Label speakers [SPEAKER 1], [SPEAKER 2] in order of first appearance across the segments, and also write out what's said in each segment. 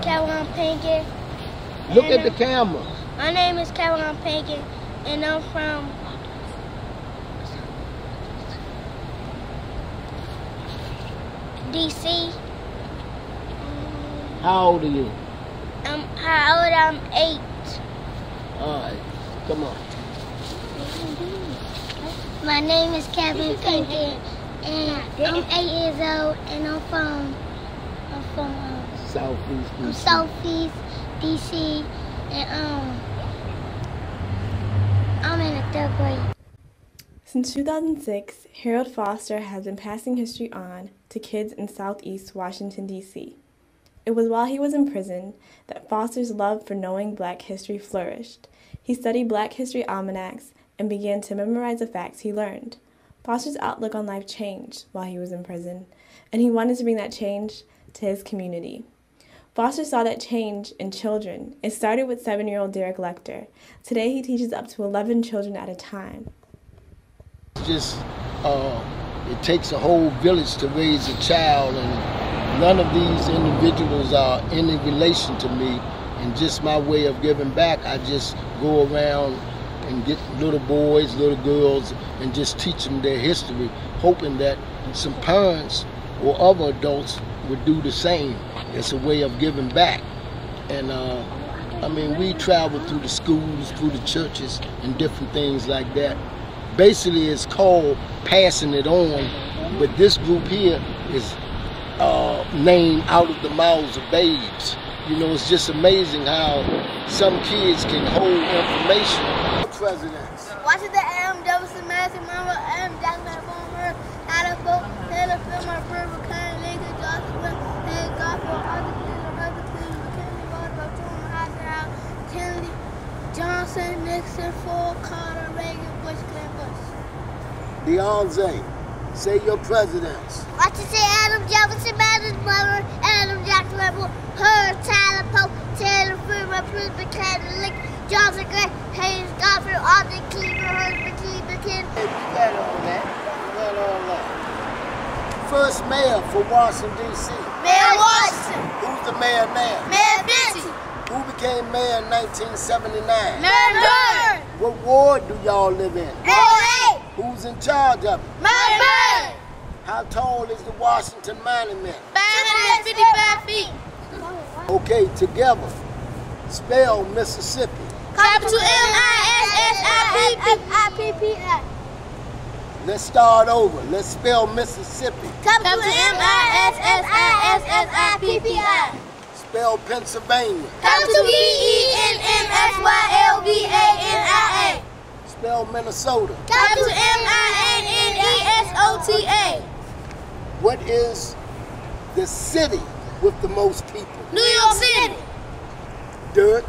[SPEAKER 1] Caroline Pinkin.
[SPEAKER 2] Look at the camera.
[SPEAKER 1] My name is Caroline Pinkin, and I'm from DC.
[SPEAKER 2] How old are you?
[SPEAKER 1] How old? I'm 8.
[SPEAKER 2] All right, come on.
[SPEAKER 1] My name is Kevin Pinkin, and I'm 8 years old, and I'm from Southeast DC, and I'm in the 3rd grade.
[SPEAKER 3] Since 2006, Harold Foster has been passing history on to kids in Southeast Washington, D.C. It was while he was in prison that Foster's love for knowing Black history flourished. He studied Black history almanacs and began to memorize the facts he learned. Foster's outlook on life changed while he was in prison, and he wanted to bring that change to his community. Foster saw that change in children. It started with 7-year-old Derek Lecter. Today he teaches up to 11 children at a time.
[SPEAKER 2] It takes a whole village to raise a child, and none of these individuals are any relation to me. And just my way of giving back, I just go around and get little boys, little girls, and just teach them their history, hoping that some parents or other adults would do the same. It's a way of giving back. And I mean, we travel through the schools, through the churches, and different things like that. Basically, it's called passing it on, but this group here is named out of the mouths of babes. You know, it's just amazing how some kids can hold information. Presidents.
[SPEAKER 1] Washington M. Jefferson, Madison, Monroe M. Jackson, Farmer, Adolfo, Taylor, Fillmore, Purple, Karen, Lincoln, Johnson, Hayes, Garfield, Arthur, Robert, Cleveland, McKinley, Roosevelt, Truman, Eisenhower, Kennedy, Johnson, Nixon, Ford, Carter, Reagan, Bush, Clinton, Bush.
[SPEAKER 2] Beyonce, say your presidents.
[SPEAKER 1] Washington, Adam, Jefferson, Madison, Monroe, Adam, Jackson, Hurd, Tyler, Pope, Taylor, Fillmore, Purple, Karen, Lincoln, Johnson, Gray, Hayes, Garfield, Arthur, Cleveland, Hurd, McKinley.
[SPEAKER 2] Hey, we got all that. We got all that. First mayor for Washington, D.C.
[SPEAKER 1] Mayor Washington.
[SPEAKER 2] Who's the mayor now?
[SPEAKER 1] Mayor Benson.
[SPEAKER 2] Who became mayor in 1979?
[SPEAKER 1] Mayor Bird.
[SPEAKER 2] What ward do y'all live in?
[SPEAKER 1] Ward 8.
[SPEAKER 2] Who's in charge of it?
[SPEAKER 1] Mayor Bird.
[SPEAKER 2] How tall is the Washington Monument?
[SPEAKER 1] 555 feet.
[SPEAKER 2] Okay, together, spell Mississippi.
[SPEAKER 1] Capital M-I-S-S-I-P-P-I.
[SPEAKER 2] Let's start over. Let's spell Mississippi.
[SPEAKER 1] Capital M-I-S-S-I-P-P-I.
[SPEAKER 2] Spell Pennsylvania.
[SPEAKER 1] Capital P-E-N-N-S-Y-L-V-A-N-I-A.
[SPEAKER 2] Spell Minnesota.
[SPEAKER 1] Capital M-I-N-N-E-S-O-T-A.
[SPEAKER 2] What is the city with the most people?
[SPEAKER 1] New York City.
[SPEAKER 2] Dirt.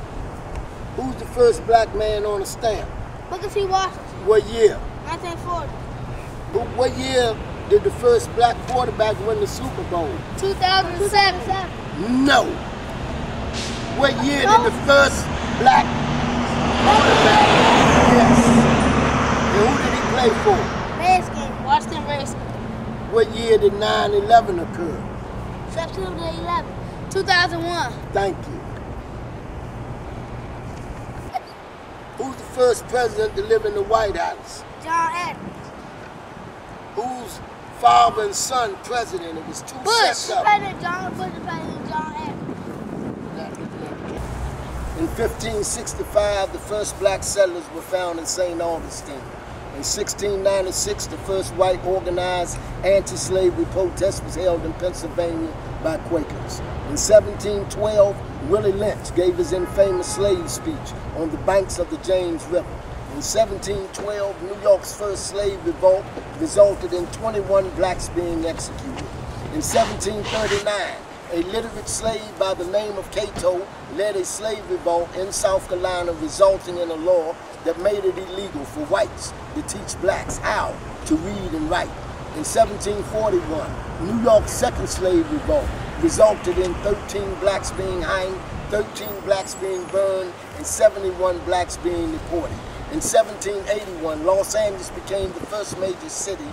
[SPEAKER 2] Who's the first black man on a stamp?
[SPEAKER 1] Booker T. Washington.
[SPEAKER 2] What year?
[SPEAKER 1] 1940.
[SPEAKER 2] What year did the first black quarterback win the Super Bowl?
[SPEAKER 1] 2007.
[SPEAKER 2] No. What year did the first black quarterback? Yes. And who did he play for?
[SPEAKER 1] Redskins. Washington Redskins.
[SPEAKER 2] What year did 9/11 occur?
[SPEAKER 1] September 11th. 2001.
[SPEAKER 2] Thank you. Who's the first president to live in the White House?
[SPEAKER 1] John Adams.
[SPEAKER 2] Who's father and son president? It was two
[SPEAKER 1] Bush.
[SPEAKER 2] sets up.
[SPEAKER 1] President John Bush and President John Adams.
[SPEAKER 2] In 1565, the first black settlers were found in St. Augustine. In 1696, the first white organized anti-slavery protest was held in Pennsylvania by Quakers. In 1712, Willie Lynch gave his infamous slave speech on the banks of the James River. In 1712, New York's first slave revolt resulted in 21 blacks being executed. In 1739, a literate slave by the name of Cato led a slave revolt in South Carolina, resulting in a law that made it illegal for whites to teach blacks how to read and write. In 1741, New York's second slave revolt resulted in 13 blacks being hanged, 13 blacks being burned, and 71 blacks being deported. In 1781, Los Angeles became the first major city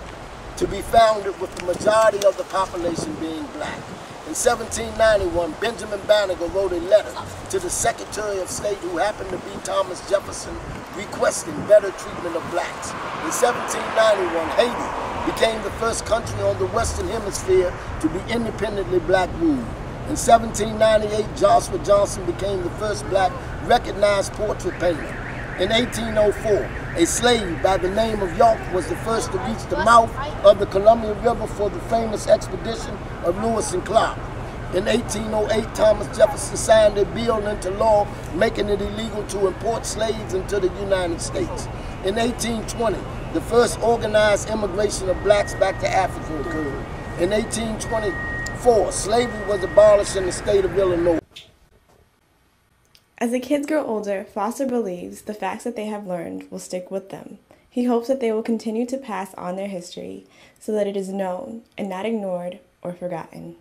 [SPEAKER 2] to be founded with the majority of the population being black. In In 1791, Benjamin Banneker wrote a letter to the Secretary of State, who happened to be Thomas Jefferson, requesting better treatment of blacks. In 1791, Haiti became the first country on the Western Hemisphere to be independently black ruled. In 1798, Joshua Johnson became the first black recognized portrait painter. In 1804, a slave by the name of York was the first to reach the mouth of the Columbia River for the famous expedition of Lewis and Clark. In 1808, Thomas Jefferson signed a bill into law making it illegal to import slaves into the United States. In 1820, the first organized immigration of blacks back to Africa occurred. In 1824, slavery was abolished in the state of Illinois.
[SPEAKER 3] As the kids grow older, Foster believes the facts that they have learned will stick with them. He hopes that they will continue to pass on their history so that it is known and not ignored or forgotten.